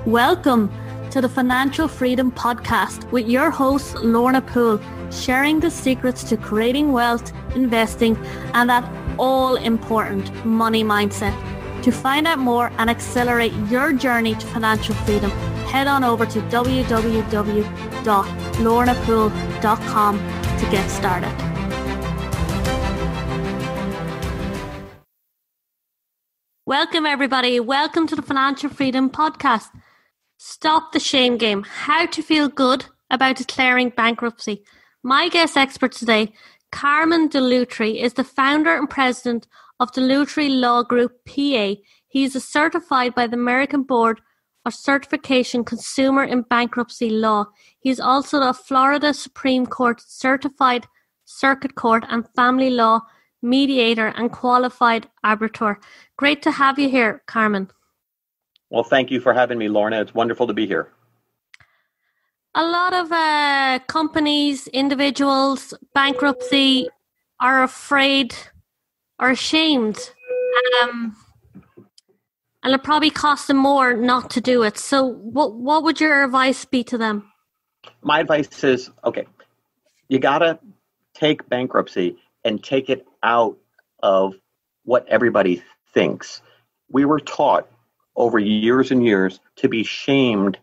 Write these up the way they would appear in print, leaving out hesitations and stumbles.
Welcome to the Financial Freedom Podcast with your host, Lorna Poole, sharing the secrets to creating wealth, investing, and that all-important money mindset. To find out more and accelerate your journey to financial freedom, head on over to www.lornapoole.com to get started. Welcome, everybody. Welcome to the Financial Freedom Podcast. Stop the shame game. How to feel good about declaring bankruptcy. My guest expert today, Carmen Dellutri, is the founder and president of Dellutri Law Group PA. He is certified by the American Board of Certification Consumer in Bankruptcy Law. He is also a Florida Supreme Court certified circuit court and family law mediator and qualified arbitrator. Great to have you here, Carmen. Well, thank you for having me, Lorna. It's wonderful to be here. A lot of companies, individuals, bankruptcy are afraid or ashamed. And it probably costs them more not to do it. So what would your advice be to them? My advice is, okay, you got to take bankruptcy and take it out of what everybody thinks. We were taught over years and years to be shamed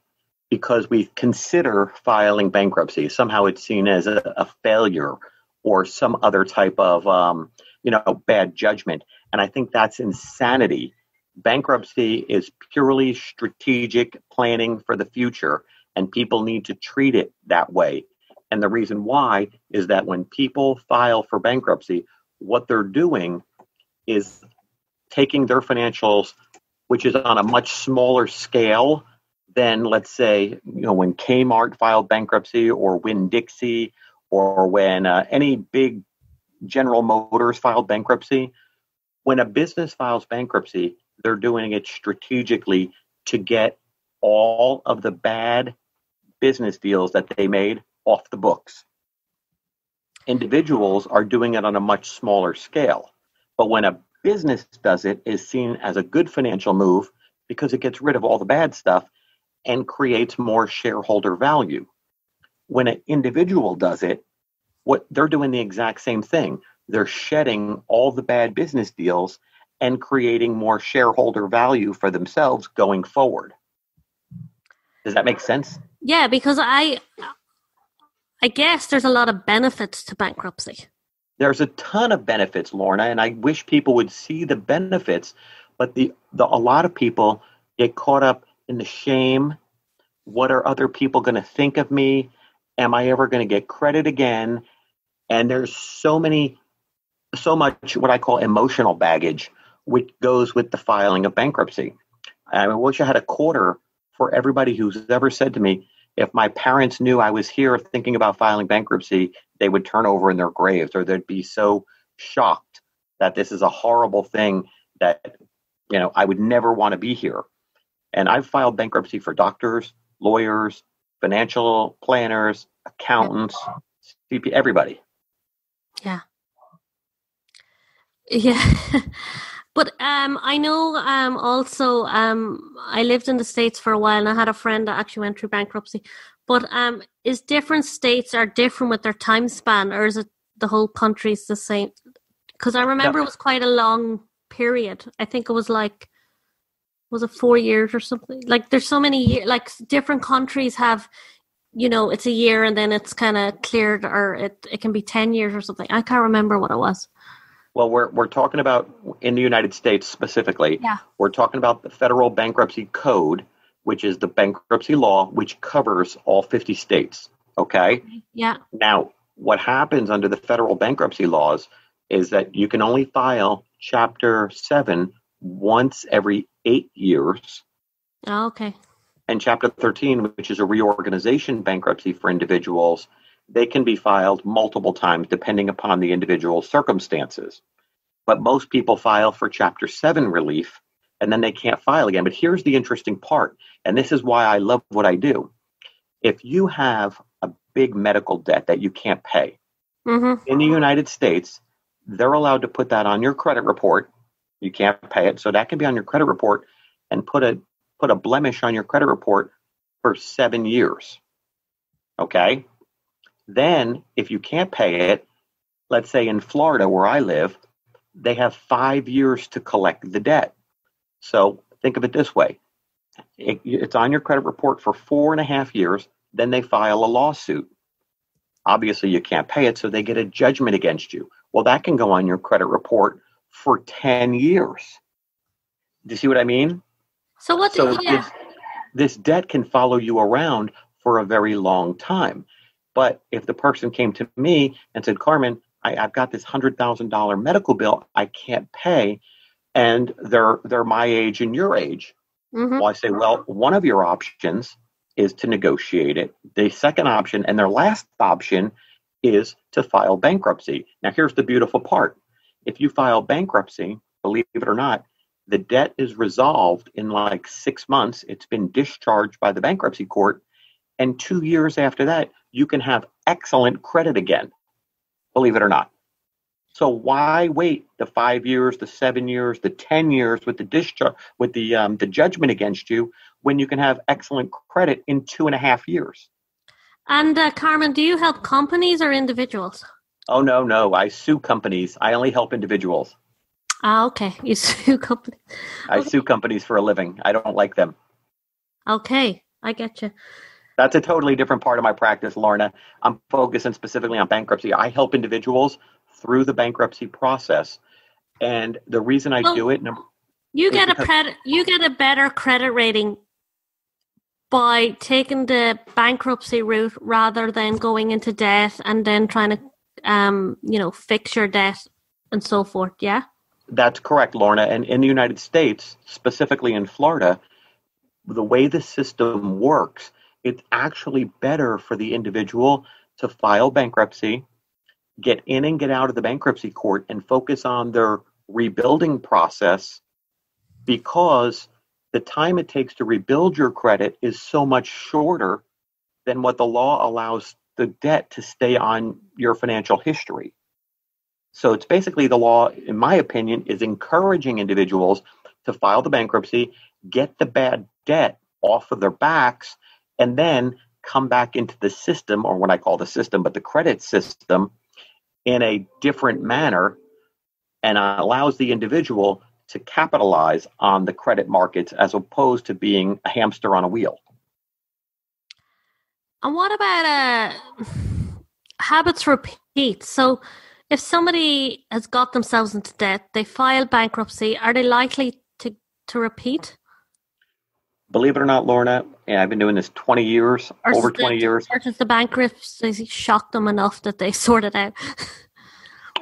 because we consider filing bankruptcy. Somehow it's seen as a failure or some other type of, bad judgment. And I think that's insanity. Bankruptcy is purely strategic planning for the future, and people need to treat it that way. And the reason why is that when people file for bankruptcy, what they're doing is taking their financials, which is on a much smaller scale than, let's say, when Kmart filed bankruptcy or Winn-Dixie or when any big General Motors filed bankruptcy. When a business files bankruptcy, they're doing it strategically to get all of the bad business deals that they made off the books. Individuals are doing it on a much smaller scale. But when a business does it, is seen as a good financial move because it gets rid of all the bad stuff and creates more shareholder value. When an individual does it, what they're doing the exact same thing. They're shedding all the bad business deals and creating more shareholder value for themselves going forward. Does that make sense? Yeah, because I guess there's a lot of benefits to bankruptcy. There's a ton of benefits, Lorna, and I wish people would see the benefits, but a lot of people get caught up in the shame. What are other people going to think of me? Am I ever going to get credit again? And there's so much what I call emotional baggage, which goes with the filing of bankruptcy. I wish I had a quarter for everybody who's ever said to me, if my parents knew I was here thinking about filing bankruptcy, they would turn over in their graves, or they'd be so shocked that this is a horrible thing that, I would never want to be here. And I've filed bankruptcy for doctors, lawyers, financial planners, accountants, CP, everybody. Yeah. Yeah. But I know also I lived in the States for a while and I had a friend that actually went through bankruptcy. But is different states are different with their time span, or is it the whole country's the same? Because I remember it was quite a long period. I think it was was it 4 years or something? Like there's so many years, like different countries have, it's a year and then it's kind of cleared, or it can be 10 years or something. I can't remember what it was. Well, we're talking about in the United States specifically. Yeah. We're talking about the Federal Bankruptcy Code, which is the bankruptcy law, which covers all 50 states. Okay? Yeah. Now, what happens under the federal bankruptcy laws is that you can only file Chapter 7 once every 8 years. Oh, okay. And Chapter 13, which is a reorganization bankruptcy for individuals, they can be filed multiple times depending upon the individual circumstances. But most people file for Chapter 7 relief, and then they can't file again. But here's the interesting part, and this is why I love what I do. If you have a big medical debt that you can't pay, in the United States, they're allowed to put that on your credit report. You can't pay it, so that can be on your credit report and put a put a blemish on your credit report for 7 years. Okay? Then, if you can't pay it, let's say in Florida where I live, they have 5 years to collect the debt. So think of it this way. It's on your credit report for 4.5 years. Then they file a lawsuit. Obviously, you can't pay it, so they get a judgment against you. Well, that can go on your credit report for 10 years. Do you see what I mean? This debt can follow you around for a very long time. But if the person came to me and said, Carmen, I've got this $100,000 medical bill I can't pay, and they're my age and your age. Mm-hmm. Well, I say, well, one of your options is to negotiate it. The second option and their last option is to file bankruptcy. Now, here's the beautiful part. If you file bankruptcy, believe it or not, the debt is resolved in like 6 months. It's been discharged by the bankruptcy court. And 2 years after that, you can have excellent credit again, believe it or not. So why wait the 5 years, the 7 years, the 10 years with the discharge, with the judgment against you, when you can have excellent credit in 2.5 years? And Carmen, do you help companies or individuals? Oh, no. I sue companies. I only help individuals. Okay. You sue companies. I sue companies for a living. I don't like them. Okay. I get you. That's a totally different part of my practice, Lorna. I'm focusing specifically on bankruptcy. I help individuals through the bankruptcy process. And the reason I do it... You get a better credit rating by taking the bankruptcy route rather than going into debt and then trying to, fix your debt and so forth, yeah? That's correct, Lorna. And in the United States, specifically in Florida, the way the system works, it's actually better for the individual to file bankruptcy, get in and get out of the bankruptcy court, and focus on their rebuilding process, because the time it takes to rebuild your credit is so much shorter than what the law allows the debt to stay on your financial history. So it's basically, the law, in my opinion, is encouraging individuals to file the bankruptcy, get the bad debt off of their backs, and then come back into the system, or what I call the system, but the credit system, in a different manner, and allows the individual to capitalize on the credit markets as opposed to being a hamster on a wheel. And what about habits repeat? So if somebody has got themselves into debt, they file bankruptcy, are they likely to repeat? Believe it or not, Lorna, I've been doing this 20 years, over 20 years. Or does the bankruptcy shock them enough that they sort it out?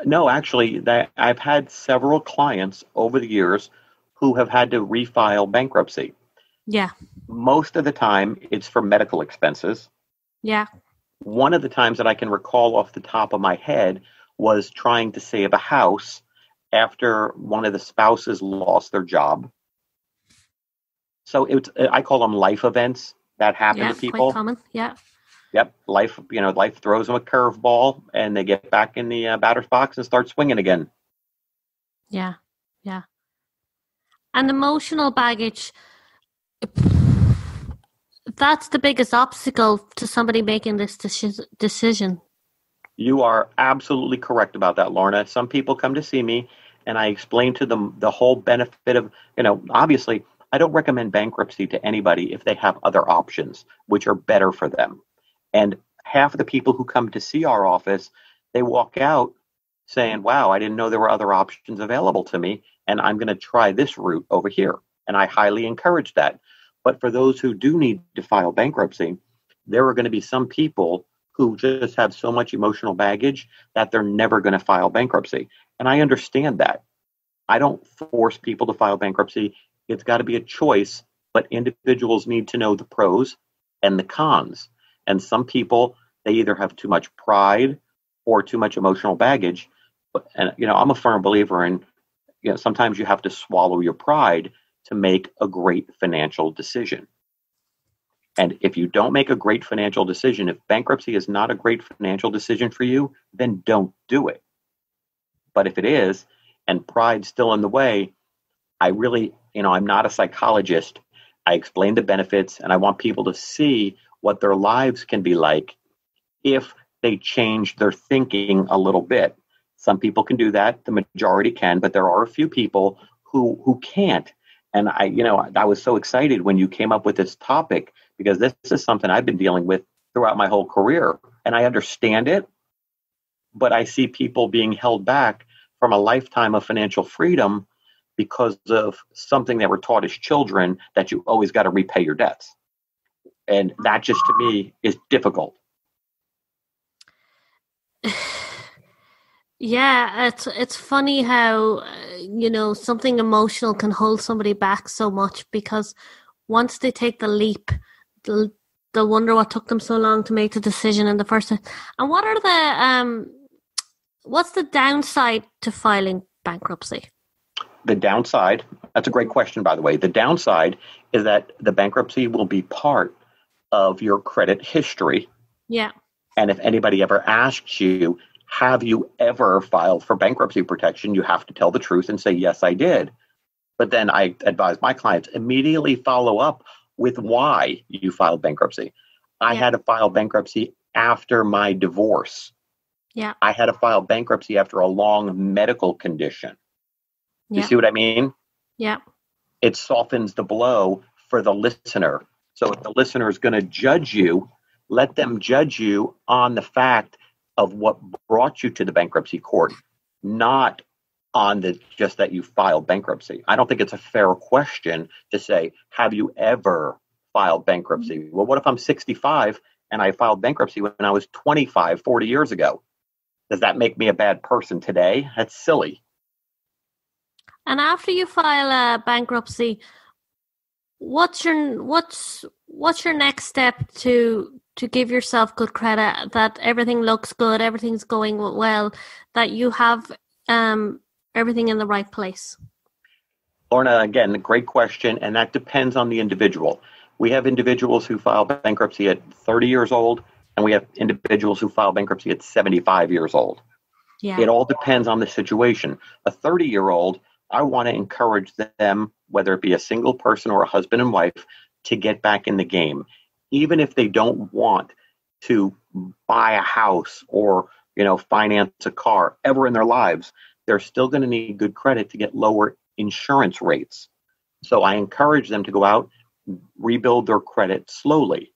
No, actually, I've had several clients over the years who have had to refile bankruptcy. Yeah. Most of the time, it's for medical expenses. Yeah. One of the times that I can recall off the top of my head was trying to save a house after one of the spouses lost their job. So I call them life events that happen to people. Quite common. Yeah. Yep. Life throws them a curveball and they get back in the batter's box and start swinging again. Yeah. Yeah. And emotional baggage, that's the biggest obstacle to somebody making this decision. You are absolutely correct about that, Lorna. Some people come to see me and I explain to them the whole benefit of, obviously, I don't recommend bankruptcy to anybody if they have other options, which are better for them. And half of the people who come to see our office, they walk out saying, wow, I didn't know there were other options available to me, and I'm going to try this route over here. And I highly encourage that. But for those who do need to file bankruptcy, there are going to be some people who just have so much emotional baggage that they're never going to file bankruptcy. And I understand that. I don't force people to file bankruptcy. It's got to be a choice, but individuals need to know the pros and the cons. And some people, they either have too much pride or too much emotional baggage. And, I'm a firm believer in, sometimes you have to swallow your pride to make a great financial decision. And if you don't make a great financial decision, if bankruptcy is not a great financial decision for you, then don't do it. But if it is, and pride's still in the way, I really, I'm not a psychologist, I explain the benefits, and I want people to see what their lives can be like if they change their thinking a little bit. Some people can do that. The majority can, but there are a few people who can't. And I was so excited when you came up with this topic, because this is something I've been dealing with throughout my whole career. And I understand it, but I see people being held back from a lifetime of financial freedom because of something that we're taught as children, that you always got to repay your debts. And that just, to me, is difficult. Yeah, it's funny how something emotional can hold somebody back so much, because once they take the leap, they'll wonder what took them so long to make the decision in the first place. And what are what's the downside to filing bankruptcy? The downside, that's a great question, by the way. The downside is that the bankruptcy will be part of your credit history. Yeah. And if anybody ever asks you, have you ever filed for bankruptcy protection, you have to tell the truth and say, yes, I did. But then I advise my clients, immediately follow up with why you filed bankruptcy. I had to file bankruptcy after my divorce. Yeah. I had to file bankruptcy after a long medical condition. You see what I mean? Yeah. It softens the blow for the listener. So if the listener is going to judge you, let them judge you on the fact of what brought you to the bankruptcy court, not on just that you filed bankruptcy. I don't think it's a fair question to say, have you ever filed bankruptcy? Well, what if I'm 65 and I filed bankruptcy when I was 25, 40 years ago? Does that make me a bad person today? That's silly. And after you file bankruptcy, what's your next step to give yourself good credit that everything looks good, everything's going well, that you have everything in the right place? Lorna, again, great question, and that depends on the individual. We have individuals who file bankruptcy at 30 years old, and we have individuals who file bankruptcy at 75 years old. Yeah. It all depends on the situation. A 30-year-old, I want to encourage them, whether it be a single person or a husband and wife, to get back in the game. Even if they don't want to buy a house or, finance a car ever in their lives, they're still going to need good credit to get lower insurance rates. So I encourage them to go out, rebuild their credit slowly.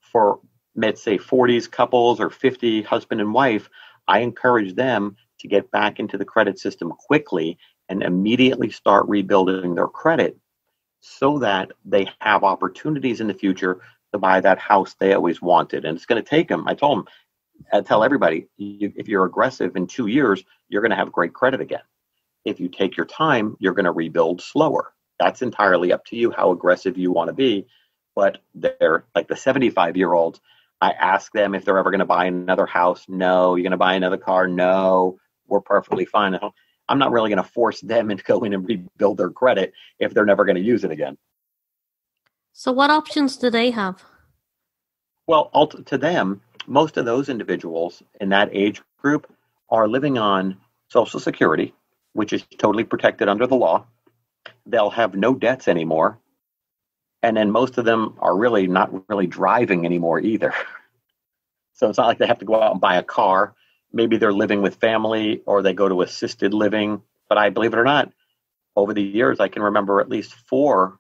For, let's say, 40s couples or 50 husband and wife, I encourage them to get back into the credit system quickly and immediately start rebuilding their credit so that they have opportunities in the future to buy that house they always wanted. And it's going to take them. I tell everybody, if you're aggressive in 2 years, you're going to have great credit again. If you take your time, you're going to rebuild slower. That's entirely up to you how aggressive you want to be. But they're like the 75-year-olds. I ask them if they're ever going to buy another house. No. You're going to buy another car? No. We're perfectly fine. I'm not really going to force them to go in and rebuild their credit if they're never going to use it again. So what options do they have? Well, to them, most of those individuals in that age group are living on Social Security, which is totally protected under the law. They'll have no debts anymore. And then most of them are really not really driving anymore either. So it's not like they have to go out and buy a car. Maybe they're living with family or they go to assisted living. But I believe it or not, over the years, I can remember at least 4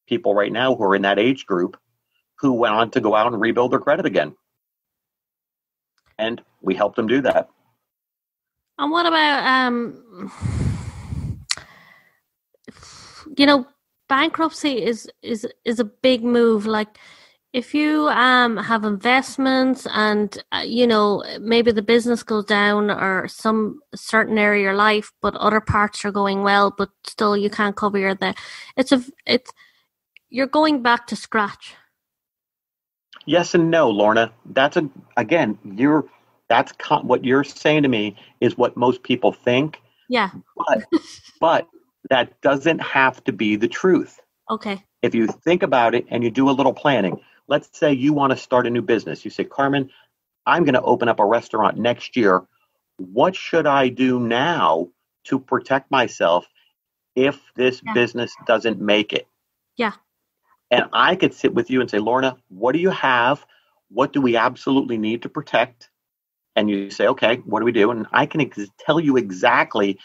people right now who are in that age group who went on to go out and rebuild their credit again. And we helped them do that. And what about, bankruptcy is a big move. Like, if you have investments and maybe the business goes down or some certain area of your life, but other parts are going well, but still you can't cover you're going back to scratch. Yes and no, Lorna. What you're saying to me is what most people think. Yeah. But that doesn't have to be the truth. Okay. If you think about it and you do a little planning, let's say you want to start a new business. You say, Carmen, I'm going to open up a restaurant next year. What should I do now to protect myself if this business doesn't make it? Yeah. And I could sit with you and say, Lorna, what do you have? What do we absolutely need to protect? And you say, okay, what do we do? And I can tell you exactly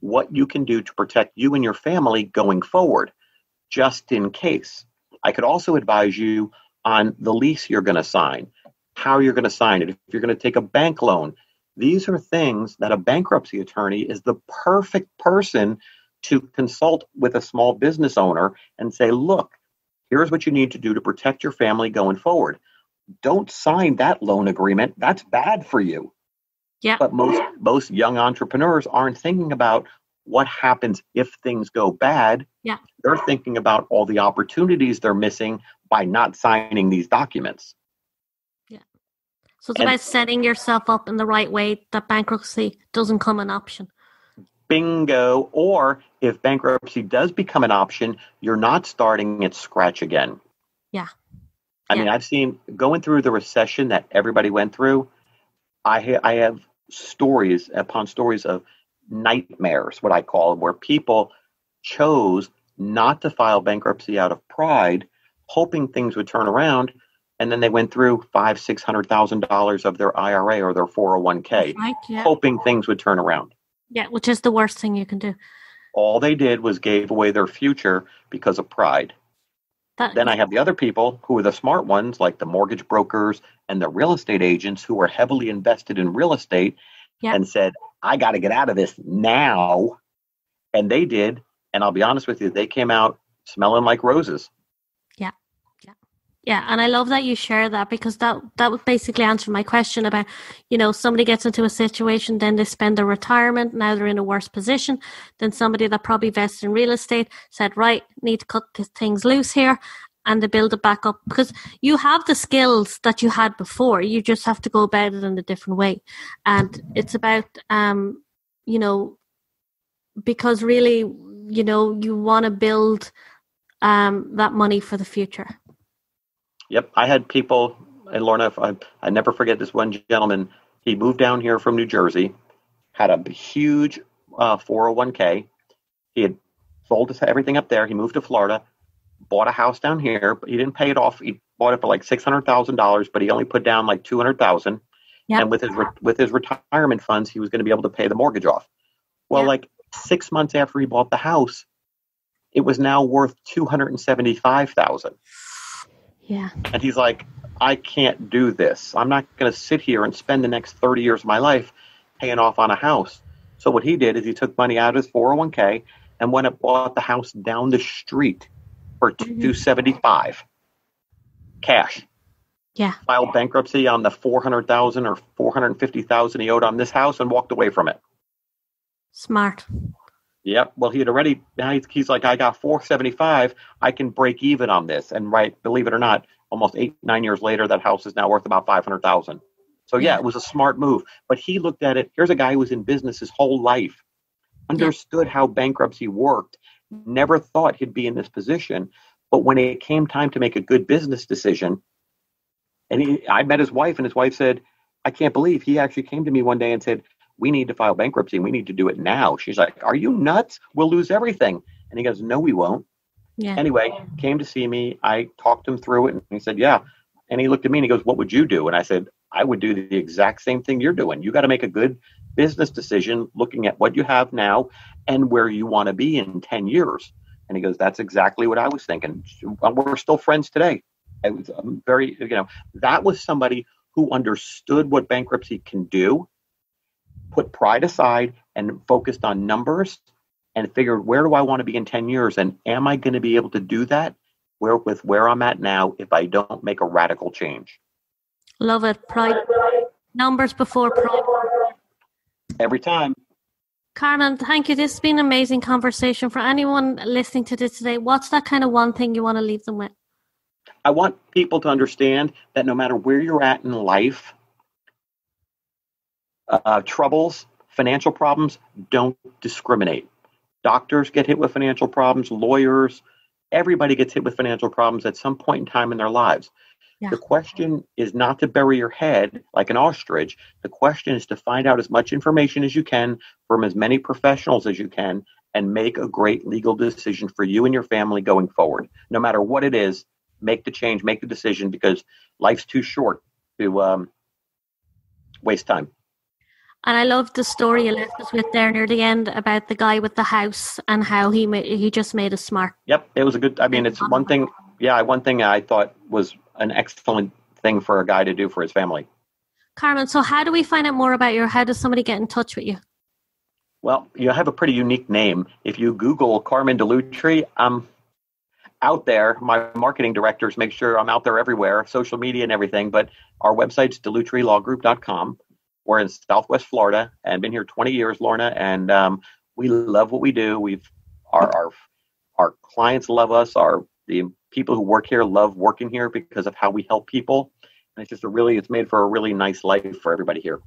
what you can do to protect you and your family going forward, just in case. I could also advise you on the lease you're going to sign, how you're going to sign it, if you're going to take a bank loan. These are things that a bankruptcy attorney is the perfect person to consult with a small business owner and say, look, here's what you need to do to protect your family going forward. Don't sign that loan agreement. That's bad for you. Yeah. But most young entrepreneurs aren't thinking about what happens if things go bad. Yeah. They're thinking about all the opportunities they're missing by not signing these documents. Yeah. So it's about setting yourself up in the right way that bankruptcy doesn't come an option. Bingo. Or if bankruptcy does become an option, you're not starting at scratch again. Yeah. I mean, I've seen going through the recession that everybody went through. I have stories upon stories of nightmares, what I call them, where people chose not to file bankruptcy out of pride, hoping things would turn around, and then they went through $500,000-$600,000 of their IRA or their 401k, hoping things would turn around. Yeah, which is the worst thing you can do. All they did was gave away their future because of pride. Then I have the other people who are the smart ones, like the mortgage brokers and the real estate agents who are heavily invested in real estate and said, I got to get out of this now. And they did. And I'll be honest with you, they came out smelling like roses. Yeah. Yeah. Yeah. And I love that you share that, because that would basically answer my question about, somebody gets into a situation, then they spend their retirement. Now they're in a worse position than somebody that probably invested in real estate, said, right, need to cut things loose here. And they build it back up, because you have the skills that you had before. You just have to go about it in a different way. And it's about, because really, you want to build that money for the future. Yep. I had people, and Lorna, I never forget this one gentleman. He moved down here from New Jersey, had a huge 401k. He had sold everything up there. He moved to Florida, bought a house down here, but he didn't pay it off. He bought it for like $600,000, but he only put down like $200,000. Yep. And with his retirement funds, he was going to be able to pay the mortgage off. Well, like 6 months after he bought the house, it was now worth $275,000. Yeah. And he's like, I can't do this. I'm not going to sit here and spend the next 30 years of my life paying off on a house. So what he did is he took money out of his 401k and went and bought the house down the street for $275 cash. Yeah. Filed bankruptcy on the $400,000 or $450,000 he owed on this house and walked away from it. Smart. Yep. Well, he had already, now he's like, I got $475. I can break even on this. And believe it or not, almost 8-9 years later, that house is now worth about $500,000. So it was a smart move. But he looked at it. Here's a guy who was in business his whole life, understood how bankruptcy worked, never thought he'd be in this position. But when it came time to make a good business decision, and I met his wife, and his wife said, I can't believe he actually came to me one day and said, we need to file bankruptcy and we need to do it now. She's like, are you nuts? We'll lose everything. And he goes, no, we won't. Yeah. Anyway, came to see me. I talked him through it and he said, yeah. And he looked at me and he goes, what would you do? And I said, I would do the exact same thing you're doing. You got to make a good business decision looking at what you have now and where you want to be in 10 years. And he goes, that's exactly what I was thinking. We're still friends today. I was very, that was somebody who understood what bankruptcy can do, put pride aside and focused on numbers and figured, where do I want to be in 10 years? And am I going to be able to do that with where I'm at now if I don't make a radical change? Love it. Pride. Numbers before pride. Every time. Carmen, thank you. This has been an amazing conversation. For anyone listening to this today, what's that kind of one thing you want to leave them with? I want people to understand that no matter where you're at in life, troubles, financial problems don't discriminate. Doctors get hit with financial problems, lawyers, everybody gets hit with financial problems at some point in time in their lives. Yeah. The question is not to bury your head like an ostrich. The question is to find out as much information as you can from as many professionals as you can and make a great legal decision for you and your family going forward. No matter what it is, make the change, make the decision, because life's too short to waste time. And I love the story you left us with there near the end about the guy with the house and how he just made us smart. Yep, it was a good, it's one thing. Yeah, one thing I thought was an excellent thing for a guy to do for his family. Carmen, so how do we find out more about you? How does somebody get in touch with you? Well, you have a pretty unique name. If you Google Carmen Dellutri, I'm out there. My marketing directors make sure I'm out there everywhere, social media and everything. But our website's DellutriLawGroup.com. We're in Southwest Florida and been here 20 years, Lorna, and we love what we do. Our clients love us. The people who work here love working here because of how we help people. And it's just it's made for a really nice life for everybody here.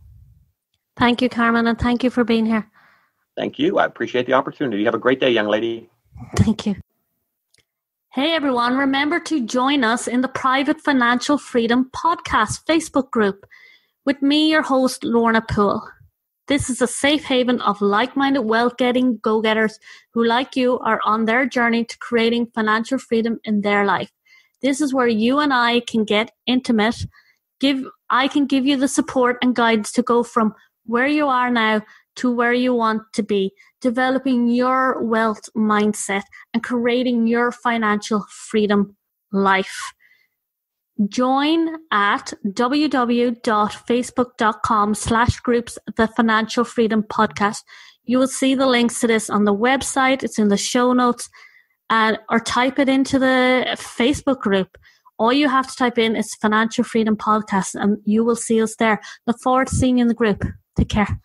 Thank you, Carmen, and thank you for being here. Thank you. I appreciate the opportunity. Have a great day, young lady. Thank you. Hey, everyone. Remember to join us in the Private Financial Freedom Podcast Facebook group with me, your host, Lorna Poole. This is a safe haven of like-minded, wealth-getting go-getters who, like you, are on their journey to creating financial freedom in their life. This is where you and I can get intimate. I can give you the support and guidance to go from where you are now to where you want to be, developing your wealth mindset and creating your financial freedom life. Join at www.facebook.com/groups The Financial Freedom Podcast. You will see the links to this on the website. It's in the show notes, or type it into the Facebook group. All you have to type in is Financial Freedom Podcast and you will see us there. Look forward to seeing you in the group. Take care.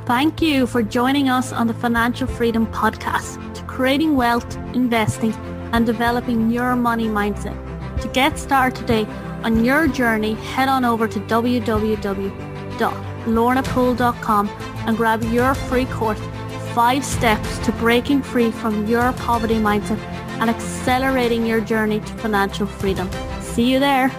Thank you for joining us on the Financial Freedom Podcast, to creating wealth, investing, and developing your money mindset. To get started today on your journey, head on over to www.lornapoole.com and grab your free course, 5 Steps to Breaking Free from Your Poverty Mindset and Accelerating Your Journey to Financial Freedom. See you there.